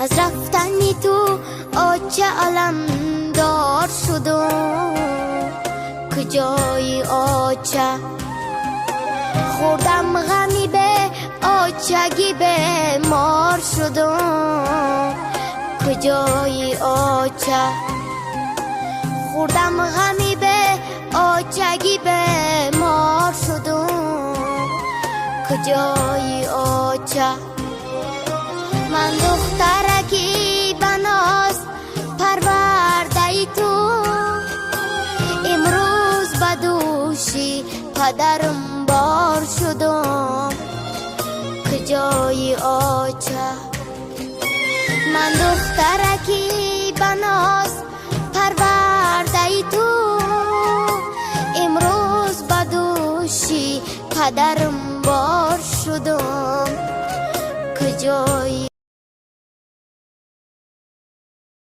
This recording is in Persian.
از رفتنی تو آچه علمدار شدم، کجای آچه خوردم غمی به آچگی به مار شدم، کجای آچه خوردم غمی به آچگی به مار شدم، کجای آچه من دخترکی بناز پرورده ای تو، امروز بدوشی پدرم بار شدم، کجای آچه من دخترکی بناز پرورده ای تو، امروز بدوشی پدرم